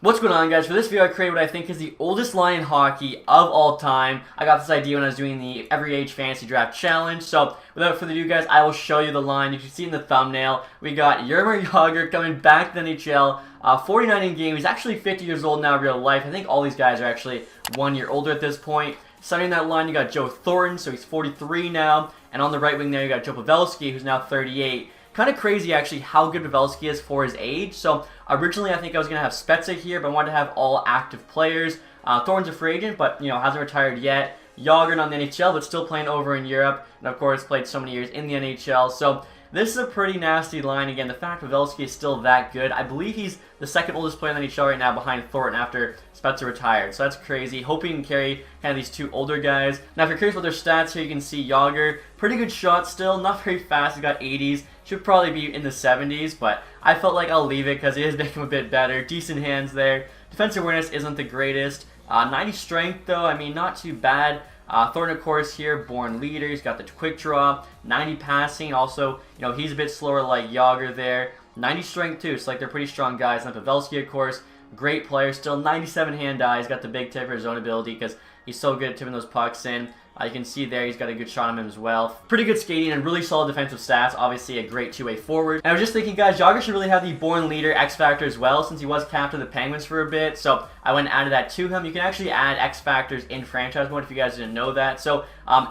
What's going on, guys? For this video I created what I think is the oldest line in hockey of all time. I got this idea when I was doing the Every Age Fantasy Draft Challenge. So without further ado, guys, I will show you the line. You can see in the thumbnail, we got Jaromir Jagr coming back to the NHL. 49 in game. He's actually 50 years old now in real life. I think all these guys are actually 1 year older at this point. Starting that line, you got Joe Thornton, so he's 43 now. And on the right wing there, you got Joe Pavelski, who's now 38. Kind of crazy, actually, how good Pavelski is for his age. So, originally, I think I was going to have Spezza here, but I wanted to have all active players. Thornton's a free agent, but, hasn't retired yet. Jagr not in the NHL, but still playing over in Europe. And, of course, played so many years in the NHL. So, this is a pretty nasty line. Again, the fact Pavelski is still that good. I believe he's the second oldest player in the NHL right now behind Thornton after Spezza retired. So that's crazy. Hoping he can carry kind of these two older guys. Now, if you're curious about their stats here, you can see Jagr. Pretty good shot still. Not very fast. He's got 80s. Should probably be in the 70s, but I felt like I'll leave it because it is making him a bit better. Decent hands there. Defensive awareness isn't the greatest. 90 strength, though. I mean, not too bad. Thornton, of course, here, born leader. He's got the quick draw. 90 passing. Also, he's a bit slower like Jagr there. 90 strength, too. So, they're pretty strong guys. And Pavelski, of course, great player. Still 97 hand-eye. He's got the big tip for his own ability because he's so good at tipping those pucks in. You can see there he's got a good shot on him as well. Pretty good skating and really solid defensive stats. Obviously a great two-way forward. And I was just thinking, guys, Jagr should really have the born leader X Factor as well since he was captain of the Penguins for a bit. So I went and added that to him. You can actually add X Factors in franchise mode if you guys didn't know that. So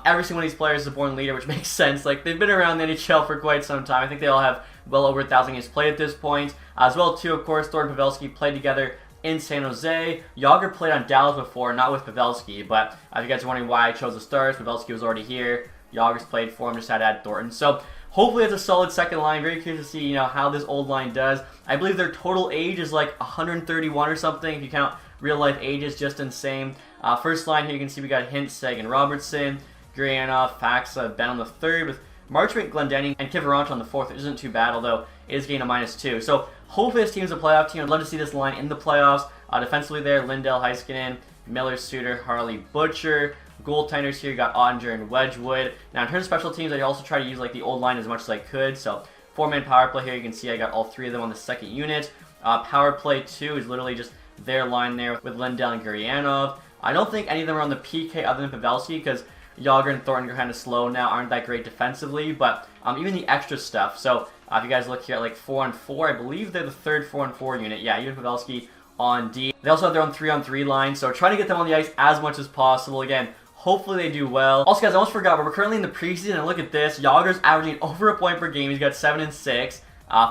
every single one of these players is a born leader, which makes sense. They've been around the NHL for quite some time. I think they all have well over 1,000 games played at this point. As well, too, of course, Thornton and Pavelski played together in San Jose. Jagr played on Dallas before, not with Pavelski, but if you guys are wondering why I chose the Stars, Pavelski was already here. Jagr's played for him, just had to add Thornton. So hopefully it's a solid second line. Very curious to see, how this old line does. I believe their total age is like 131 or something. If you count real life ages, just insane. First line here, you can see we got Hint, Seguin, Robertson, Gurianov, Faxa, Ben on the third, with Marchment, Glendening, and Kiviranta on the fourth, which isn't too bad, although it is getting a -2. So hopefully this team is a playoff team. I'd love to see this line in the playoffs. Defensively there, Lindell, Heiskanen, Miller, Suter, Harley, Butcher. Goaltenders here, you got Ottinger and Wedgwood. Now in terms of special teams, I also try to use the old line as much as I could. So 4-man power play here, you can see I got all 3 of them on the second unit. Power play 2 is literally just their line there with Lindell and Gurianov. I don't think any of them are on the PK other than Pavelski because Jagr and Thornton are kind of slow now, aren't that great defensively, but even the extra stuff. So if you guys look here at 4-on-4, I believe they're the third 4-on-4 unit. Yeah, even Pavelski on D. They also have their own 3-on-3 line, so trying to get them on the ice as much as possible. Again, hopefully they do well. Also, guys, I almost forgot, but we're currently in the preseason, and look at this. Jagr's averaging over a point per game. He's got 7 and 6.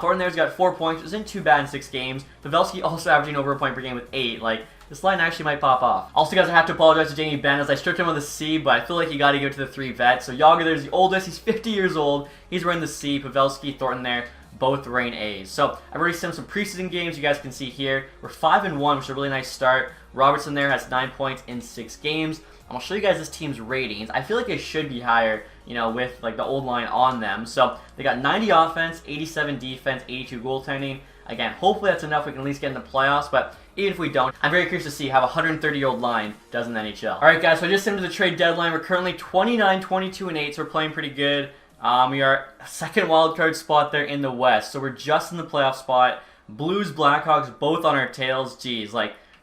Thornton there's got 4 points, which isn't too bad in 6 games. Pavelski also averaging over a point per game with 8. This line actually might pop off. Also, guys, I have to apologize to Jamie Benn as I stripped him on the C, but I feel like you got to give it to the 3 vet. So Jagr there's the oldest. He's 50 years old. He's wearing the C. Pavelski, Thornton there, both wearing A's. So I've already seen some preseason games. You guys can see here. We're 5-1, which is a really nice start. Robertson there has 9 points in 6 games. I'll show you guys this team's ratings. I feel like it should be higher, with the old line on them. So they got 90 offense, 87 defense, 82 goaltending. Again, hopefully that's enough. We can at least get in the playoffs, but even if we don't, I'm very curious to see how a 130-year-old line does in the NHL. All right, guys, so I just into the trade deadline. We're currently 29, 22, and 8, so we're playing pretty good. We are second wildcard spot there in the West, so we're just in the playoff spot. Blues, Blackhawks, both on our tails. Geez,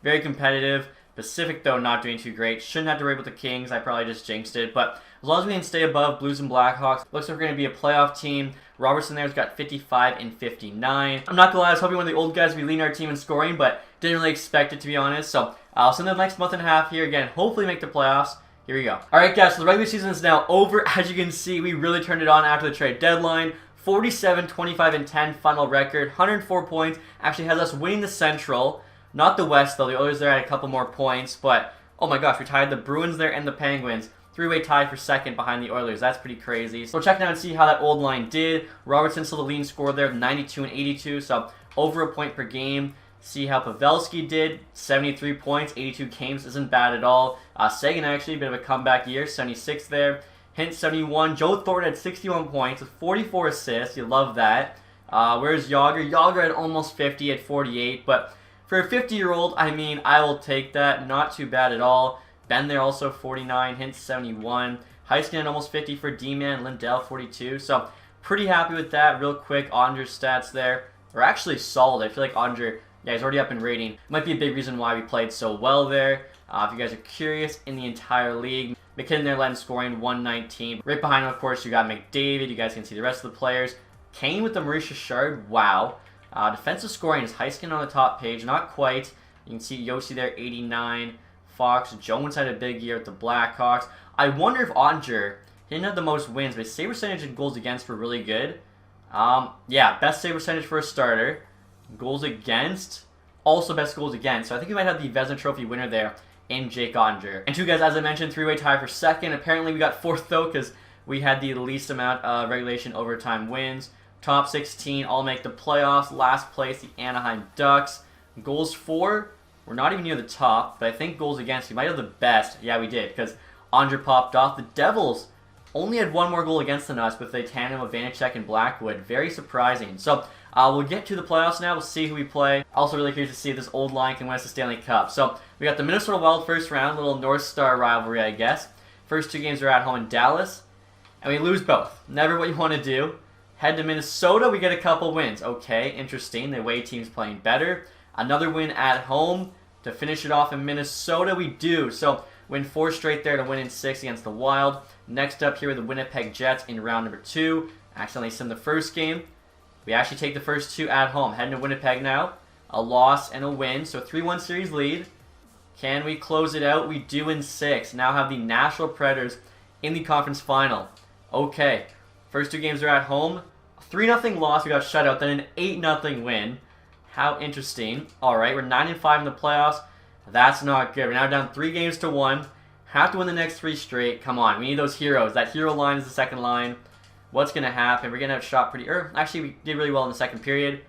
very competitive. Pacific, though, not doing too great. Shouldn't have to worry about the Kings. I probably just jinxed it. But as long as we can stay above Blues and Blackhawks, looks like we're going to be a playoff team. Robertson there's got 55 and 59. I'm not going to lie, I was hoping one of the old guys would be leading our team in scoring, but didn't really expect it, to be honest. So I'll spend the next month and a half here. Again, hopefully make the playoffs. Here we go. All right, guys, so the regular season is now over. As you can see, we really turned it on after the trade deadline. 47, 25, and 10 final record. 104 points. Actually has us winning the Central. Not the West, though. The Oilers there had a couple more points, but oh my gosh, we tied the Bruins there and the Penguins. 3-way tie for second behind the Oilers. That's pretty crazy. So we'll check now and see how that old line did. Robertson still the leading scorer there, 92 and 82, so over a point per game. See how Pavelski did, 73 points, 82 games, isn't bad at all. Seguin actually, a bit of a comeback year, 76 there. Hint 71. Joe Thornton had 61 points with 44 assists. You love that. Where's Jagr? Jagr had almost 50 at 48, but for a 50-year-old, I mean, I will take that. Not too bad at all. Ben there also 49, Hint 71. Heiskanen almost 50 for D-Man, Lindell 42. So pretty happy with that. Real quick, Ottinger's stats there are actually solid. I feel like Ottinger, Yeah, he's already up in rating. Might be a big reason why we played so well there. If you guys are curious, in the entire league, McKinnon there led in scoring 119. Right behind him, of course, you got McDavid. You guys can see the rest of the players. Kane with the Maurice Richard. Wow. Defensive scoring is Heiskin on the top page. Not quite. You can see Yossi there, 89. Fox. Jones had a big year with the Blackhawks. I wonder if Ottinger, he didn't have the most wins, but his save percentage and goals against were really good. Yeah, best save percentage for a starter. Goals against, also best goals against. So I think we might have the Vezina Trophy winner there in Jake Ottinger. And two guys, as I mentioned, three-way tie for second. Apparently we got fourth though because we had the least amount of regulation overtime wins. Top 16 all make the playoffs. Last place, the Anaheim Ducks. Goals for, we're not even near the top, but I think goals against, we might have the best. Yeah, we did, because Andre popped off. The Devils only had one more goal against than us with a tandem of Vanacek and Blackwood. Very surprising. So we'll get to the playoffs now. We'll see who we play. Also really curious to see if this old line can win us the Stanley Cup. So we got the Minnesota Wild first round, little North Star rivalry, I guess. First two games are at home in Dallas, and we lose both. Never what you want to do. Head to Minnesota, we get a couple wins. Okay, interesting. The away team's playing better. Another win at home to finish it off in Minnesota. We do. So win 4 straight there to win in 6 against the Wild. Next up here with the Winnipeg Jets in round number 2. Accidentally sim the first game. We actually take the first 2 at home. Heading to Winnipeg now. A loss and a win. So 3-1 series lead. Can we close it out? We do in 6. Now have the Nashville Predators in the conference final. Okay. First 2 games are at home. 3-0 loss. We got shut out. Then an 8-0 win. How interesting. Alright, we're 9-5 in the playoffs. That's not good. We're now down 3 games to 1. Have to win the next 3 straight. Come on, we need those heroes. That hero line is the second line. What's going to happen? We're going to have shot pretty... actually, we did really well in the second period.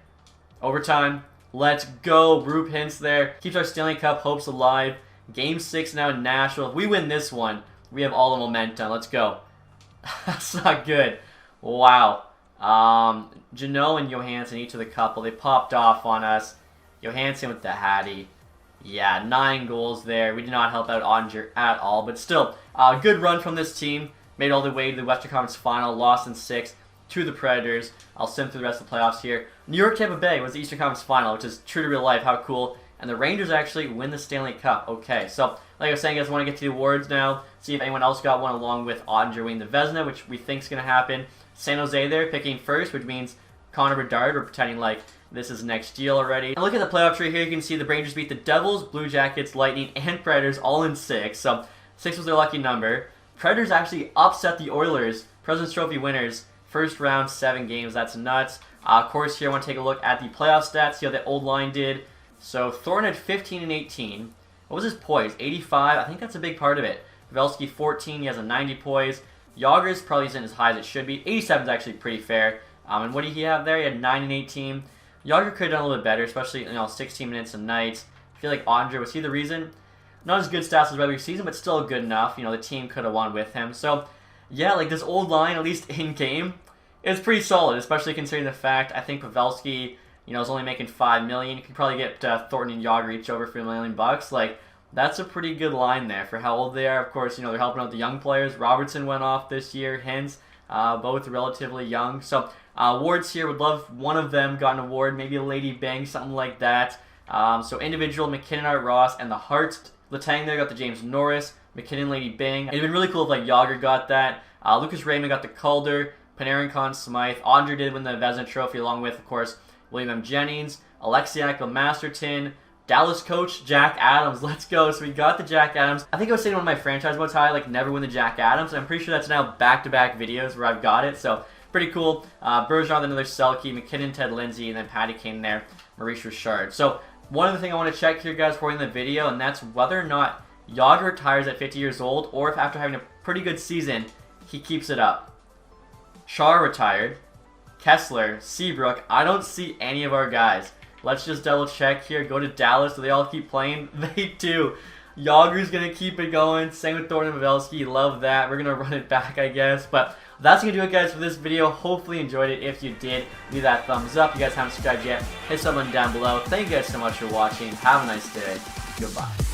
Overtime. Let's go. Roop Hintz there. Keeps our Stanley Cup hopes alive. Game 6 now in Nashville. If we win this one, we have all the momentum. Let's go. That's not good. Wow. Janot and Johansson, each of the couple, they popped off on us. Johansson with the Hattie. Yeah, 9 goals there. We did not help out Ottinger at all, but still, good run from this team. Made all the way to the Western Conference Final, lost in 6 to the Predators. I'll sim through the rest of the playoffs here. New York Tampa Bay was the Eastern Conference Final, which is true to real life. How cool. And the Rangers actually win the Stanley Cup. Okay, so like I was saying, guys, I want to get to the awards now. See if anyone else got one along with Ottinger winning the Vezina, which we think is going to happen. San Jose there picking first, which means Connor Bedard. We're pretending like this is next deal already. And look at the playoff tree here. You can see the Rangers beat the Devils, Blue Jackets, Lightning, and Predators all in 6. So 6 was their lucky number. Predators actually upset the Oilers, President's Trophy winners. First round, 7 games. That's nuts. Of course, here I want to take a look at the playoff stats, see how the old line did. So Thornton had 15 and 18. What was his poise? 85. I think that's a big part of it. Pavelski 14. He has a 90 poise. Yager's probably isn't as high as it should be. 87 is actually pretty fair. And what did he have there? He had 9 and 18. Yager could have done a little bit better, especially 16 minutes a night. I feel like Ottinger, was he the reason? Not as good stats as regular season, but still good enough. The team could have won with him. So, yeah, like this old line, at least in game, is pretty solid, especially considering the fact I think Pavelski, is only making $5 million. You could probably get Thornton and Yager each over for $1 million. Like, that's a pretty good line there for how old they are. Of course, they're helping out the young players. Robertson went off this year. Hintz, both relatively young. So, awards here, would love one of them got an award, maybe a Lady Bang, something like that. So, individual, McKinnon, Art Ross, and the Hearts. Letang there got the James Norris. McKinnon, Lady Bang. It'd been really cool if Yager got that. Lucas Raymond got the Calder. Panarin, Conn Smythe. Ottinger did win the Vezina Trophy along with, of course, William M. Jennings. Alexiak, Masterton. Dallas coach, Jack Adams. Let's go. So we got the Jack Adams. I think I was saying one of my franchise modes how I never win the Jack Adams. I'm pretty sure that's now back-to-back videos where I've got it. So pretty cool. Bergeron, another Selke. McKinnon, Ted Lindsay. And then Patty Kane there. Maurice Richard. So one other thing I want to check here, guys, before we end the video, and that's whether or not Yager retires at 50 years old, or if after having a pretty good season, he keeps it up. Char retired. Kessler, Seabrook. I don't see any of our guys. Let's just double check here. Go to Dallas. Do they all keep playing? They do. Yager's going to keep it going. Same with Thornton and Pavelski. Love that. We're going to run it back, I guess. But that's going to do it, guys, for this video. Hopefully you enjoyed it. If you did, leave that thumbs up. If you guys haven't subscribed yet, hit that button down below. Thank you guys so much for watching. Have a nice day. Goodbye.